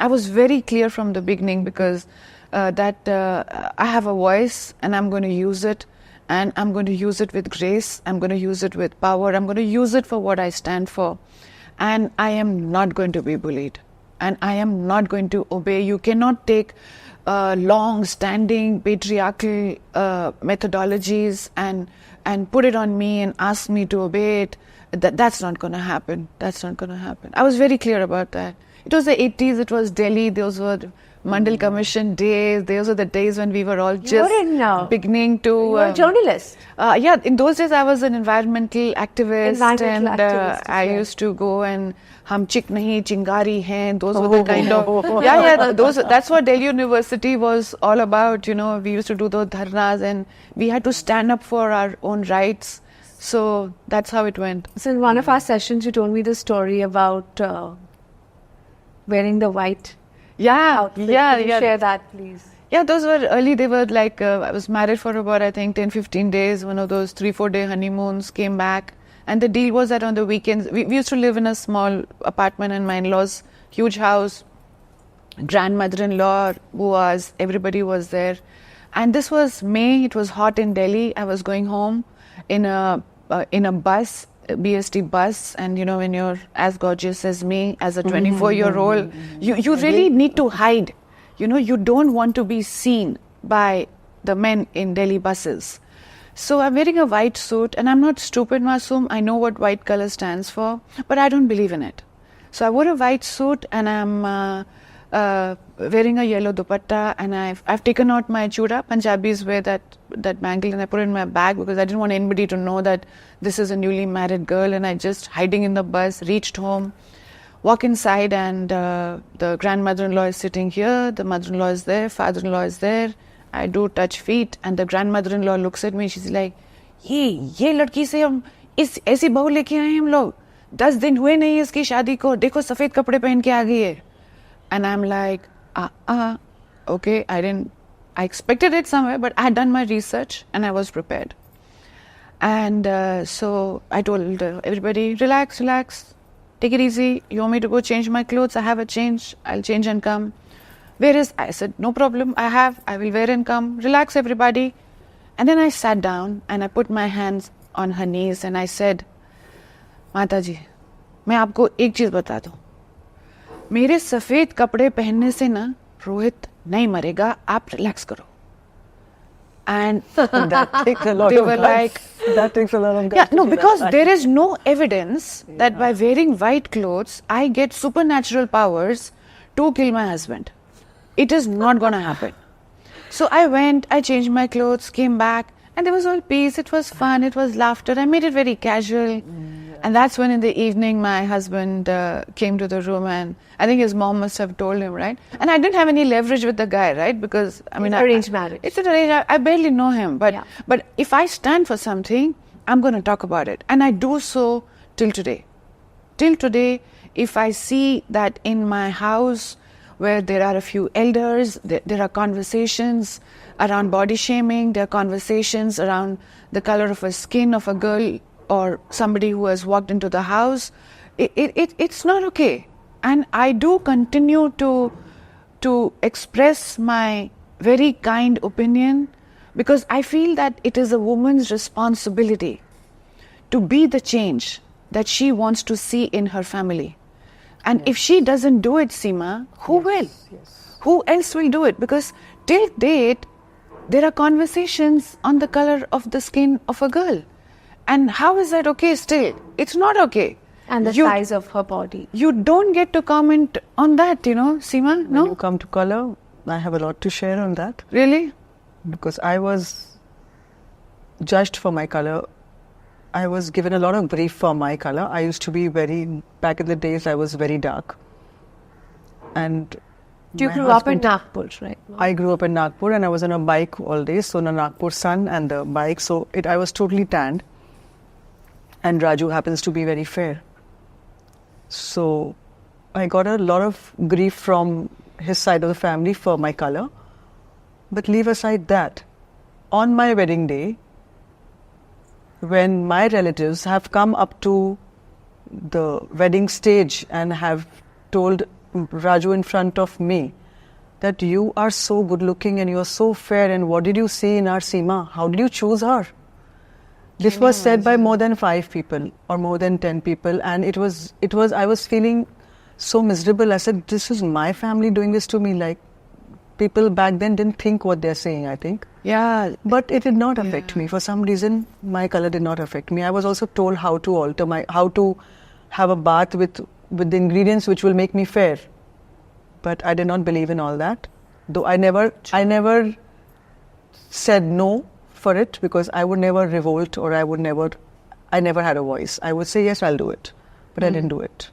I was very clear from the beginning because I have a voice and I'm going to use it, and I'm going to use it with grace. I'm going to use it with power. I'm going to use it for what I stand for. And I am not going to be bullied. And I am not going to obey. You cannot take long-standing patriarchal methodologies and put it on me and ask me to obey it. That's not going to happen. That's not going to happen. I was very clear about that. It was the 80s. It was Delhi. Those were Mandal Commission days. Those were the days when we were all just beginning to... You were a journalist. Yeah, in those days I was an environmental activist. I used to go and hum chik nahi chingari hain. Those were the kind of... That's what Delhi University was all about. You know, we used to do those dharnas and we had to stand up for our own rights. So that's how it went. So in one of our sessions, you told me the story about wearing the white outfit. Can you share that, please? Yeah, those were early. They were like, I was married for about, I think, 10, 15 days. One of those 3-4 day honeymoons, came back. And the deal was that on the weekends, we used to live in a small apartment in my in-laws, huge house, grandmother-in-law, buas, everybody was there. And this was May, it was hot in Delhi. I was going home in a bus, BST bus, and you know, when you're as gorgeous as me, as a 24-year-old, you really need to hide. You know, you don't want to be seen by the men in Delhi buses. So I'm wearing a white suit, and I'm not stupid, Masoom. I know what white color stands for, but I don't believe in it. So I wore a white suit, and I'm wearing a yellow dupatta, and I've taken out my chura. Punjabis wear that bangle, and I put it in my bag because I didn't want anybody to know that this is a newly married girl. And I just, hiding in the bus, reached home, walk inside, and the grandmother-in-law is sitting here, the mother-in-law is there, father-in-law is there. I do touch feet, and the grandmother-in-law looks at me. She's like, ये लड़की से हम ऐसी बहू लेके आए हम लोग, 10 दिन हुए नहीं इसकी शादी को, देखो सफेद कपड़े पहन के आ गई है. And I'm like, okay, I expected it somewhere, but I had done my research and I was prepared. And so I told everybody, relax, take it easy. You want me to go change my clothes? I have a change. I'll change and come. Where is? I said, no problem. I will wear and come. Relax, everybody. And then I sat down and I put my hands on her knees and I said, Mataji, मैं आपको एक चीज बता दूं. मेरे सफेद कपड़े पहनने से ना रोहित नहीं मरेगा, आप रिलैक्स करो. And that takes a lot they of were guts. like, that takes a lot of guts. Yeah, no, because there is no evidence that by wearing white clothes I get supernatural powers to kill my husband. It is not going to happen. So I went, I changed my clothes, came back, and there was all peace. It was fun, it was laughter. I made it very casual. And that's when in the evening my husband came to the room, and I think his mom must have told him, right? And I didn't have any leverage with the guy, right? Because I mean, arranged marriage. It's an arranged. I barely know him, but if I stand for something, I'm going to talk about it, and I do so till today. Till today, if I see that in my house where there are a few elders, there are conversations around body shaming, there are conversations around the color of a skin of a girl or somebody who has walked into the house, it's not okay. And I do continue to express my very kind opinion because I feel that it is a woman's responsibility to be the change that she wants to see in her family. And if she doesn't do it, Seema, who will? Yes. Who else will do it? Because till date, there are conversations on the color of the skin of a girl. And how is that okay still? It's not okay. And the size of her body. You don't get to comment on that, you know, Seema, no? When you come to color, I have a lot to share on that. Really? Because I was judged for my color. I was given a lot of grief for my color. I used to be back in the days, I was very dark. And you grew up in Nagpur, right? I grew up in Nagpur and I was on a bike all day. So the Nagpur sun and the bike, so I was totally tanned. And Raju happens to be very fair. So I got a lot of grief from his side of the family for my color. But leave aside that, on my wedding day, when my relatives have come up to the wedding stage and have told Raju in front of me that you are so good looking and you are so fair, and what did you see in our Seema? How did you choose her? This was said by more than 5 people or more than 10 people, and it was, I was feeling so miserable. I said, this is my family doing this to me. Like, people back then didn't think what they're saying, I think. Yeah. But it did not affect me. For some reason, my color did not affect me. I was also told how to how to have a bath with the ingredients which will make me fair. But I did not believe in all that. Though I never said no for it, because I would never revolt, or I never had a voice. I would say, yes, I'll do it. But I didn't do it.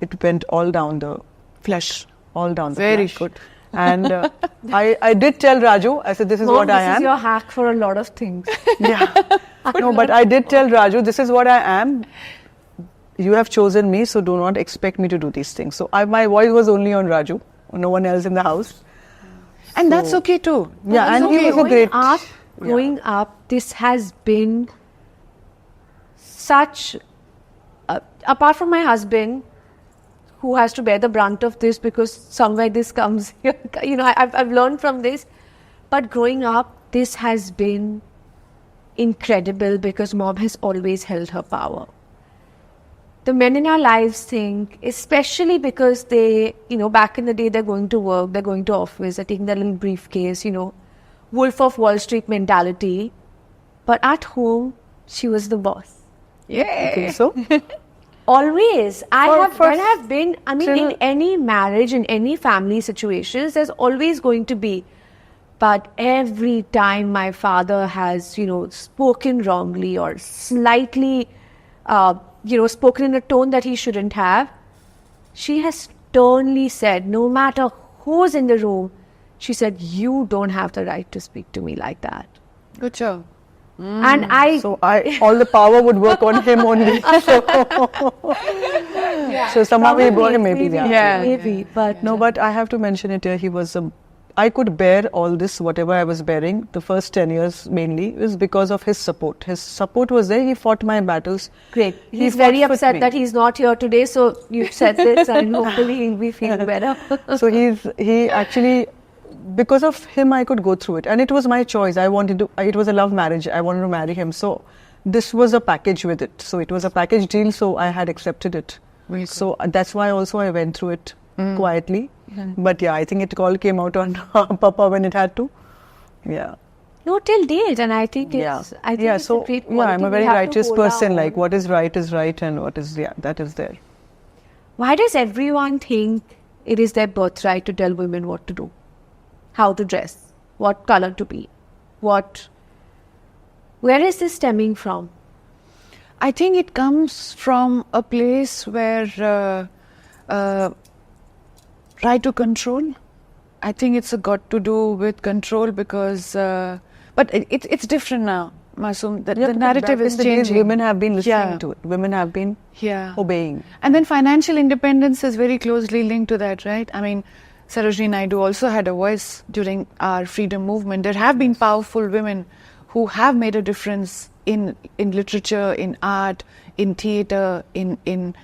It went all down the Flesh. All down the Very flesh. good. And I did tell Raju, I said, this is Mom, what I am. This is your hack for a lot of things. Yeah. No, but I did tell Raju, this is what I am. You have chosen me, so do not expect me to do these things. So my voice was only on Raju, no one else in the house. And that's okay too. Yeah, That's and okay. he was a great... Growing up, this has been such... apart from my husband, who has to bear the brunt of this because somewhere this comes, you know, I've learned from this. But growing up, this has been incredible because Mom has always held her power. The men in our lives think, especially because they, you know, back in the day, they're going to work, they're going to office, they're taking their little briefcase, you know, Wolf of Wall Street mentality. But at home, she was the boss. Yeah. Okay, so... Always. When I've been, I mean, till- in any marriage, in any family situations, there's always going to be. But every time my father has, you know, spoken wrongly or slightly, you know, spoken in a tone that he shouldn't have, she has sternly said, no matter who's in the room, she said, you don't have the right to speak to me like that. Good job. And all the power would work on him only. So somehow we brought him maybe. But No, but I have to mention it here. I could bear all this, whatever I was bearing, the first 10 years mainly, is because of his support. His support was there. He fought my battles. Great. He He's fought very with upset me. that he's not here today. So you've said this and hopefully he'll be feeling better. So he actually, because of him, I could go through it. And it was my choice. It was a love marriage. I wanted to marry him. So this was a package with it. So it was a package deal. So I had accepted it. So that's why also I went through it quietly. But yeah, I think it all came out on Papa when it had to. Yeah. No, till date. And I think it's, I think it's so a great I'm quality a we very have to righteous hold person. on. Like what is right and what is, that is there. Why does everyone think it is their birthright to tell women what to do? How to dress? What color to be? Where is this stemming from? I think it comes from a place where try to control. I think it's got to do with control because, but it's different now, Masoom. The narrative is changing. Women have been listening to it. Women have been obeying. And then financial independence is very closely linked to that, right? I mean, Sarojini Naidu also had a voice during our freedom movement. There have been powerful women who have made a difference in literature, in art, in theatre, in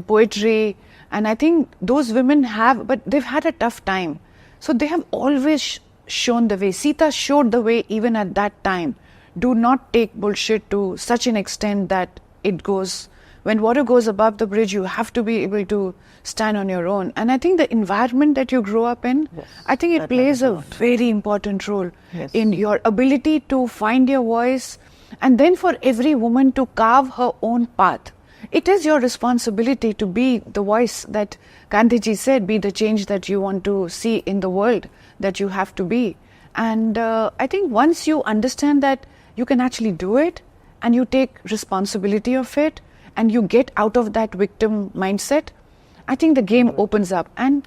poetry. And I think those women but they've had a tough time. So they have always shown the way. Sita showed the way even at that time. Do not take bullshit to such an extent that it goes, when water goes above the bridge, you have to be able to stand on your own. And I think the environment that you grow up in, I think it plays a very important role in your ability to find your voice, and then for every woman to carve her own path. It is your responsibility to be the voice that Gandhiji said, be the change that you want to see in the world, that you have to be. And I think once you understand that you can actually do it, and you take responsibility of it, and you get out of that victim mindset, I think the game opens up. And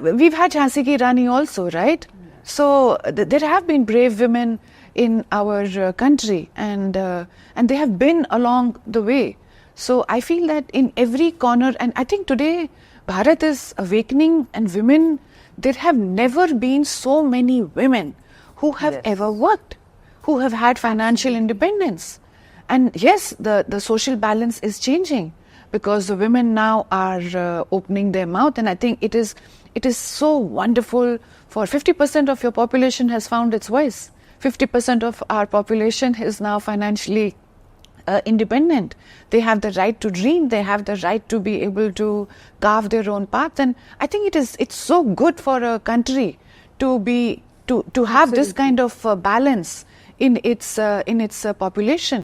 we've had Jhansi Ki Rani also, right? So there have been brave women in our country, and they have been along the way. So I feel that in every corner, and I think today Bharat is awakening, and women, there have never been so many women who have ever worked, who have had financial independence. And yes, the social balance is changing, because the women now are opening their mouth, and I think it is so wonderful. For 50% of your population has found its voice. 50% of our population is now financially independent. They have the right to dream. They have the right to be able to carve their own path. And I think it's so good for a country to have this kind of balance in its population.